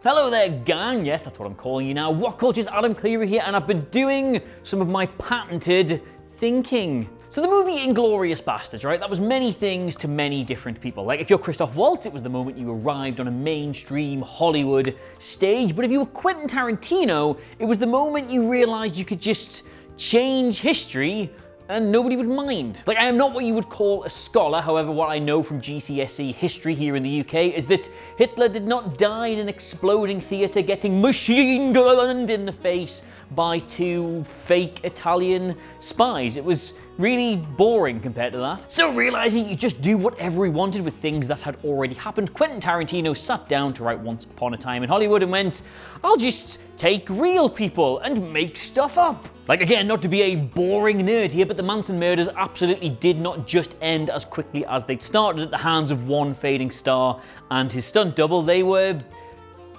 Hello there, gang. Yes, that's what I'm calling you now. What Culture's Adam Cleary here, and I've been doing some of my patented thinking. So the movie Inglourious Basterds, right? That was many things to many different people. Like if you're Christoph Waltz, it was the moment you arrived on a mainstream Hollywood stage. But if you were Quentin Tarantino, it was the moment you realized you could just change history and nobody would mind. Like, I am not what you would call a scholar, however, what I know from GCSE history here in the UK is that Hitler did not die in an exploding theatre getting machine gunned in the face by two fake Italian spies. It was really boring compared to that. So realizing you just do whatever he wanted with things that had already happened, Quentin Tarantino sat down to write Once Upon a Time in Hollywood and went, I'll just take real people and make stuff up. Like, again, not to be a boring nerd here, but the Manson murders absolutely did not just end as quickly as they'd started at the hands of one fading star and his stunt double. They were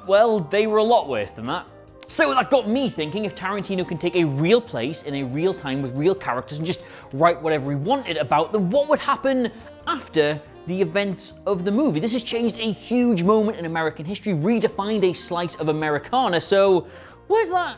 a lot worse than that. So that got me thinking, if Tarantino can take a real place in a real time with real characters and just write whatever he wanted about them, what would happen after the events of the movie? This has changed a huge moment in American history, redefined a slice of Americana, so where's that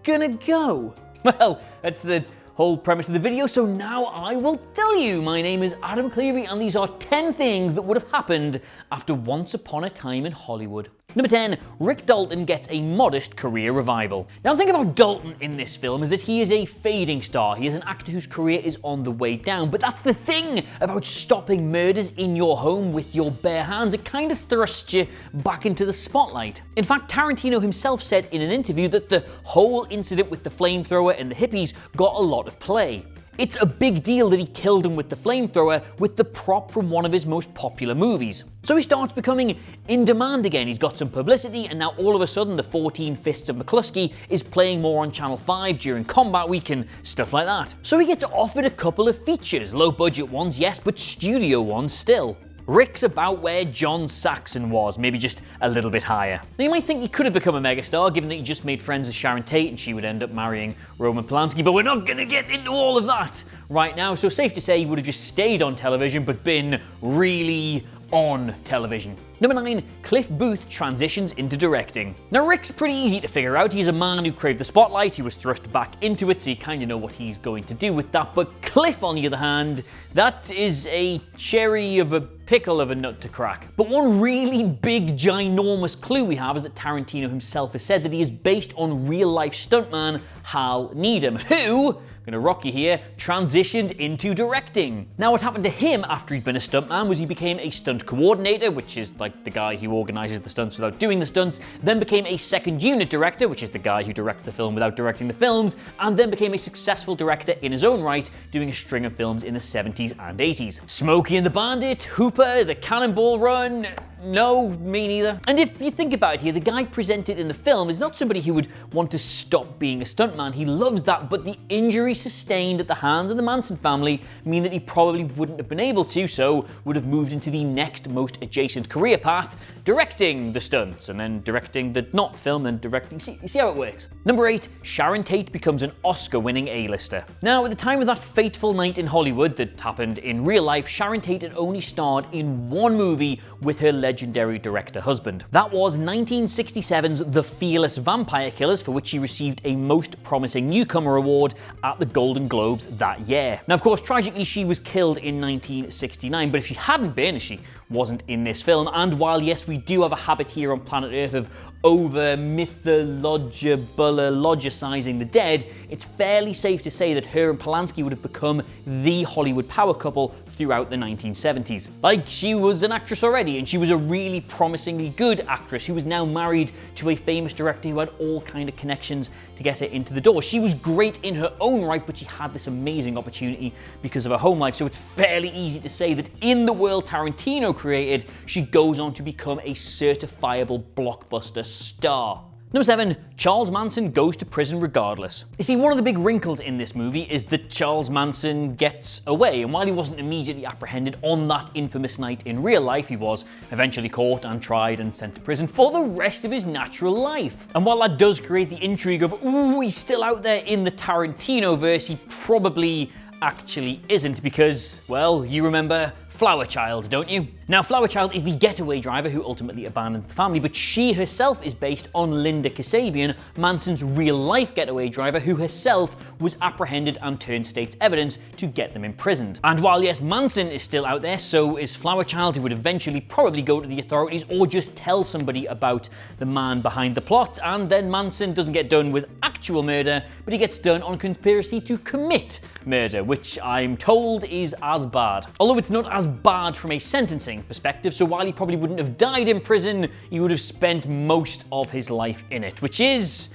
gonna go? Well, that's the whole premise of the video, so now I will tell you. My name is Adam Cleary, and these are 10 things that would have happened after Once Upon a Time in Hollywood. Number 10, Rick Dalton gets a modest career revival. Now, the thing about Dalton in this film is that he is a fading star. He is an actor whose career is on the way down. But that's the thing about stopping murders in your home with your bare hands. It kind of thrusts you back into the spotlight. In fact, Tarantino himself said in an interview that the whole incident with the flamethrower and the hippies got a lot of play. It's a big deal that he killed him with the flamethrower with the prop from one of his most popular movies. So he starts becoming in demand again. He's got some publicity, and now all of a sudden the 14 Fists of McCluskey is playing more on Channel 5 during Combat Week and stuff like that. So he gets offered a couple of features, low budget ones, yes, but studio ones still. Rick's about where John Saxon was, maybe just a little bit higher. Now you might think he could have become a megastar given that he just made friends with Sharon Tate and she would end up marrying Roman Polanski, but we're not gonna get into all of that right now, so safe to say he would have just stayed on television but been really on television. Number 9, Cliff Booth transitions into directing. Now Rick's pretty easy to figure out. He's a man who craved the spotlight, he was thrust back into it, so you kind of know what he's going to do with that. But Cliff, on the other hand, that is a cherry of a pickle of a nut to crack. But one really big, ginormous clue we have is that Tarantino himself has said that he is based on real-life stuntman Hal Needham, who, gonna rock you here, transitioned into directing. Now what happened to him after he'd been a stuntman was he became a stunt coordinator, which is like the guy who organizes the stunts without doing the stunts, then became a second unit director, which is the guy who directs the film without directing the films, and then became a successful director in his own right, doing a string of films in the 70s and 80s. Smokey and the Bandit, Hooper, The Cannonball Run, no, me neither. And if you think about it here, the guy presented in the film is not somebody who would want to stop being a stuntman. He loves that, but the injuries sustained at the hands of the Manson family mean that he probably wouldn't have been able to, so would have moved into the next most adjacent career path, directing the stunts, and then directing the not film, and directing. You see how it works. Number 8, Sharon Tate becomes an Oscar-winning A-lister. Now, at the time of that fateful night in Hollywood that happened in real life, Sharon Tate had only starred in one movie with her legendary director husband. That was 1967's The Fearless Vampire Killers, for which she received a Most Promising Newcomer award at the Golden Globes that year. Now, of course, tragically, she was killed in 1969, but if she hadn't been, she wasn't in this film, and while yes, we do have a habit here on planet Earth of over-mythologicizing the dead, it's fairly safe to say that her and Polanski would have become the Hollywood power couple throughout the 1970s. Like, she was an actress already, and she was a really promisingly good actress who was now married to a famous director who had all kind of connections to get her into the door. She was great in her own right, but she had this amazing opportunity because of her home life, so it's fairly easy to say that in the world Tarantino created, she goes on to become a certifiable blockbuster star. Number 7, Charles Manson goes to prison regardless. You see, one of the big wrinkles in this movie is that Charles Manson gets away, and while he wasn't immediately apprehended on that infamous night in real life, he was eventually caught and tried and sent to prison for the rest of his natural life. And while that does create the intrigue of, ooh, he's still out there in the Tarantino verse, he probably actually isn't, because, well, you remember Flower Child, don't you? Now, Flower Child is the getaway driver who ultimately abandoned the family, but she herself is based on Linda Kasabian, Manson's real-life getaway driver, who herself was apprehended and turned state's evidence to get them imprisoned. And while yes, Manson is still out there, so is Flower Child, who would eventually probably go to the authorities or just tell somebody about the man behind the plot, and then Manson doesn't get done with actual murder, but he gets done on conspiracy to commit murder, which I'm told is as bad. Although it's not as bad from a sentencing perspective, so while he probably wouldn't have died in prison, he would have spent most of his life in it, which is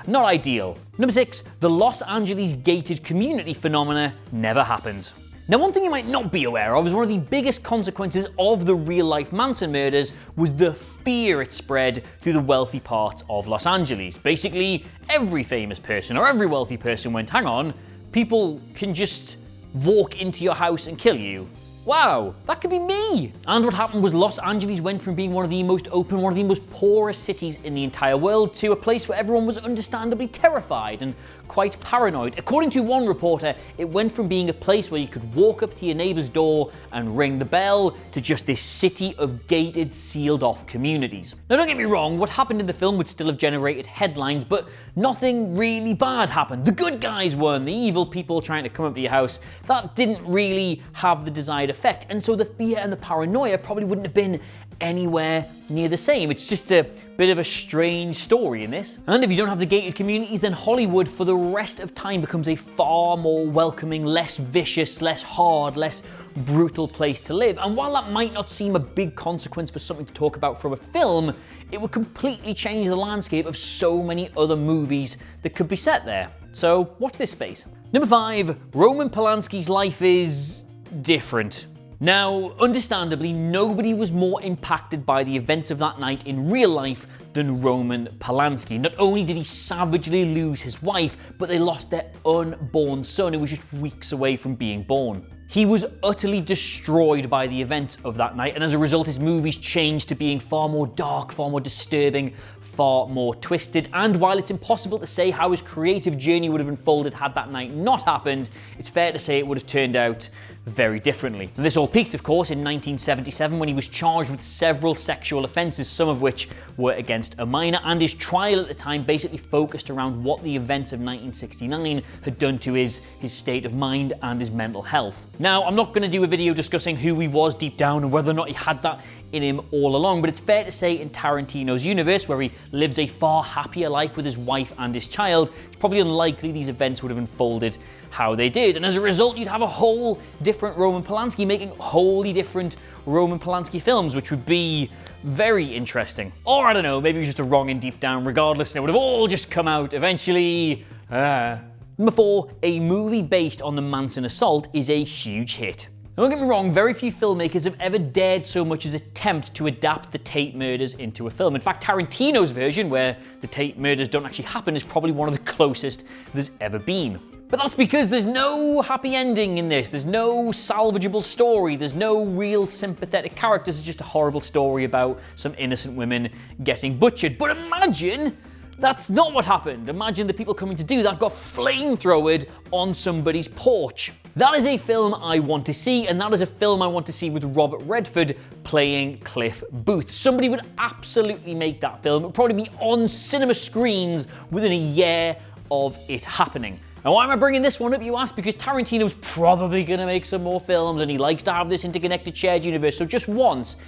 not ideal. Number 6, the Los Angeles gated community phenomena never happened. Now, one thing you might not be aware of is one of the biggest consequences of the real-life Manson murders was the fear it spread through the wealthy parts of Los Angeles. Basically, every famous person or every wealthy person went, hang on, people can just walk into your house and kill you. Wow, that could be me! And what happened was Los Angeles went from being one of the most open, one of the most poorest cities in the entire world to a place where everyone was understandably terrified and quite paranoid. According to one reporter, it went from being a place where you could walk up to your neighbor's door and ring the bell to just this city of gated, sealed-off communities. Now, don't get me wrong, what happened in the film would still have generated headlines, but nothing really bad happened. The good guys won, the evil people trying to come up to your house, that didn't really have the desired effect, and so the fear and the paranoia probably wouldn't have been anywhere near the same. It's just a bit of a strange story in this. And if you don't have the gated communities, then Hollywood for the rest of time becomes a far more welcoming, less vicious, less hard, less brutal place to live. And while that might not seem a big consequence for something to talk about from a film, it would completely change the landscape of so many other movies that could be set there. So watch this space. Number 5, Roman Polanski's life is different. Now, understandably, nobody was more impacted by the events of that night in real life than Roman Polanski. Not only did he savagely lose his wife, but they lost their unborn son, who was just weeks away from being born. He was utterly destroyed by the events of that night, and as a result, his movies changed to being far more dark, far more disturbing, far more twisted. And while it's impossible to say how his creative journey would have unfolded had that night not happened, it's fair to say it would have turned out very differently. And this all peaked, of course, in 1977 when he was charged with several sexual offences, some of which were against a minor, and his trial at the time basically focused around what the events of 1969 had done to his state of mind and his mental health. Now, I'm not going to do a video discussing who he was deep down and whether or not he had that in him all along, but it's fair to say in Tarantino's universe, where he lives a far happier life with his wife and his child, it's probably unlikely these events would have unfolded how they did, and as a result you'd have a whole different Roman Polanski making wholly different Roman Polanski films, which would be very interesting. Or I don't know, maybe it was just a wrong and deep down, regardless, and it would have all just come out eventually. Number 4, a movie based on the Manson assault is a huge hit. Now, don't get me wrong, very few filmmakers have ever dared so much as attempt to adapt the Tate murders into a film. In fact, Tarantino's version, where the Tate murders don't actually happen, is probably one of the closest there's ever been. But that's because there's no happy ending in this, there's no salvageable story, there's no real sympathetic characters, it's just a horrible story about some innocent women getting butchered. But imagine that's not what happened. Imagine the people coming to do that got flamethrowered on somebody's porch. That is a film I want to see, and that is a film I want to see with Robert Redford playing Cliff Booth. Somebody would absolutely make that film. It would probably be on cinema screens within a year of it happening. Now, why am I bringing this one up, you ask? Because Tarantino's probably going to make some more films, and he likes to have this interconnected shared universe. So just once,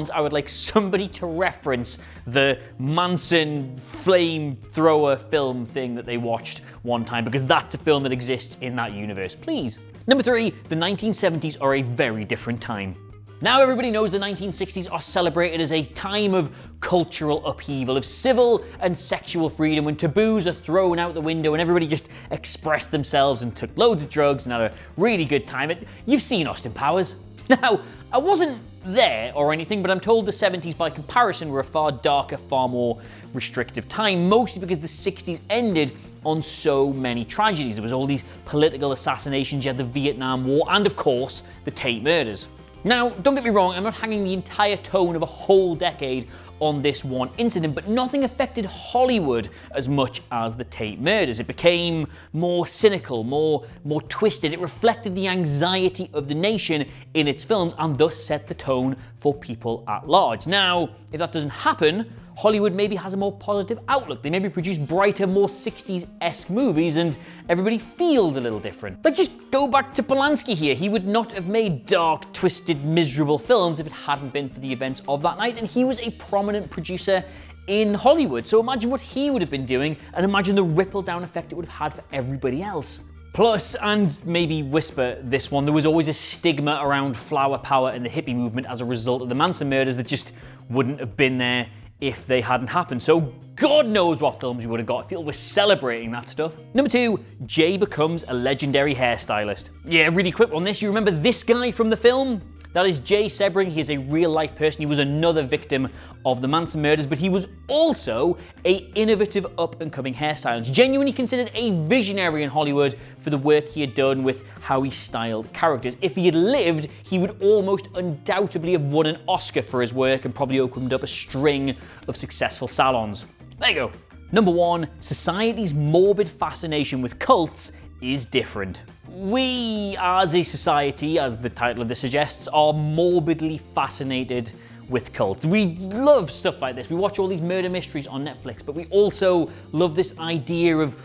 I would like somebody to reference the Manson flamethrower film thing that they watched one time, because that's a film that exists in that universe. Please. Number 3, the 1970s are a very different time. Now everybody knows the 1960s are celebrated as a time of cultural upheaval, of civil and sexual freedom, when taboos are thrown out the window and everybody just expressed themselves and took loads of drugs and had a really good time. You've seen Austin Powers. Now, I wasn't there or anything, but I'm told the 70s by comparison were a far darker, far more restrictive time, mostly because the 60s ended on so many tragedies. There was all these political assassinations, you had the Vietnam War, and of course, the Tate murders. Now, don't get me wrong, I'm not hanging the entire tone of a whole decade on this one incident, but nothing affected Hollywood as much as the Tate murders. It became more cynical, more twisted. It reflected the anxiety of the nation in its films and thus set the tone for people at large. Now, if that doesn't happen, Hollywood maybe has a more positive outlook. They maybe produce brighter, more 60s-esque movies and everybody feels a little different. Like, just go back to Polanski here. He would not have made dark, twisted, miserable films if it hadn't been for the events of that night, and he was a prominent producer in Hollywood. So imagine what he would have been doing and imagine the ripple down effect it would have had for everybody else. Plus, and maybe whisper this one, there was always a stigma around flower power and the hippie movement as a result of the Manson murders that just wouldn't have been there if they hadn't happened. So God knows what films we would have got if people were celebrating that stuff. Number 2, Jay becomes a legendary hairstylist. Yeah, really quick on this. You remember this guy from the film? That is Jay Sebring. He is a real-life person. He was another victim of the Manson murders, but he was also an innovative up-and-coming hairstylist, genuinely considered a visionary in Hollywood for the work he had done with how he styled characters. If he had lived, he would almost undoubtedly have won an Oscar for his work and probably opened up a string of successful salons. There you go. Number 1, society's morbid fascination with cults is different. We, as a society, as the title of this suggests, are morbidly fascinated with cults. We love stuff like this. We watch all these murder mysteries on Netflix, but we also love this idea of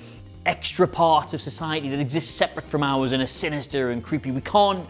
extra parts of society that exist separate from ours and are sinister and creepy. We can't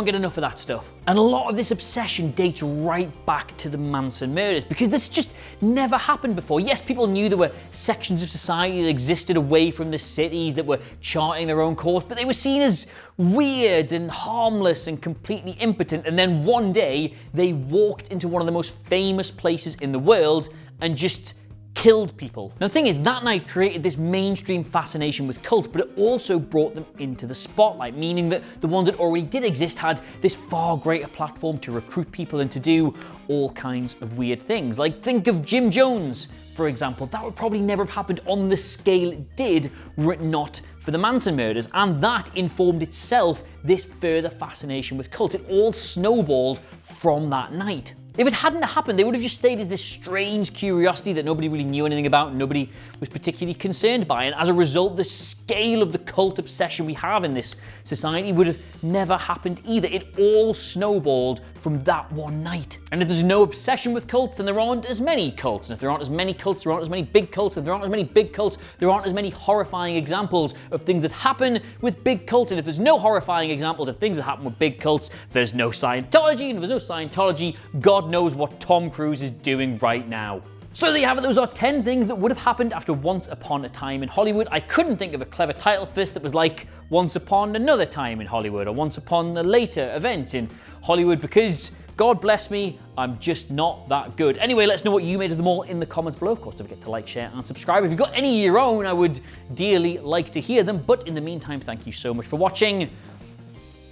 get enough of that stuff. And a lot of this obsession dates right back to the Manson murders because this just never happened before. Yes, people knew there were sections of society that existed away from the cities that were charting their own course, but they were seen as weird and harmless and completely impotent. And then one day they walked into one of the most famous places in the world and just killed people. Now the thing is, that night created this mainstream fascination with cults, but it also brought them into the spotlight, meaning that the ones that already did exist had this far greater platform to recruit people and to do all kinds of weird things. Like, think of Jim Jones, for example. That would probably never have happened on the scale it did were it not for the Manson murders, and that informed itself this further fascination with cults. It all snowballed from that night. If it hadn't happened, they would have just stayed as this strange curiosity that nobody really knew anything about and nobody was particularly concerned by. And as a result, the scale of the cult obsession we have in this society would have never happened either. It all snowballed from that one night. And if there's no obsession with cults, then there aren't as many cults. And if there aren't as many cults, there aren't as many big cults. If there aren't as many big cults, there aren't as many horrifying examples of things that happen with big cults. And if there's no horrifying examples of things that happen with big cults, there's no Scientology. And if there's no Scientology, God knows what Tom Cruise is doing right now. So there you have it. Those are 10 things that would have happened after Once Upon a Time in Hollywood. I couldn't think of a clever title for this that was like Once Upon Another Time in Hollywood or Once Upon a Later Event in Hollywood because, God bless me, I'm just not that good. Anyway, let's know what you made of them all in the comments below. Of course, don't forget to like, share, and subscribe. If you've got any of your own, I would dearly like to hear them. But in the meantime, thank you so much for watching.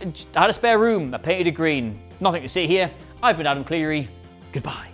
I had a spare room. I painted it green. Nothing to see here. I've been Adam Cleary. Goodbye.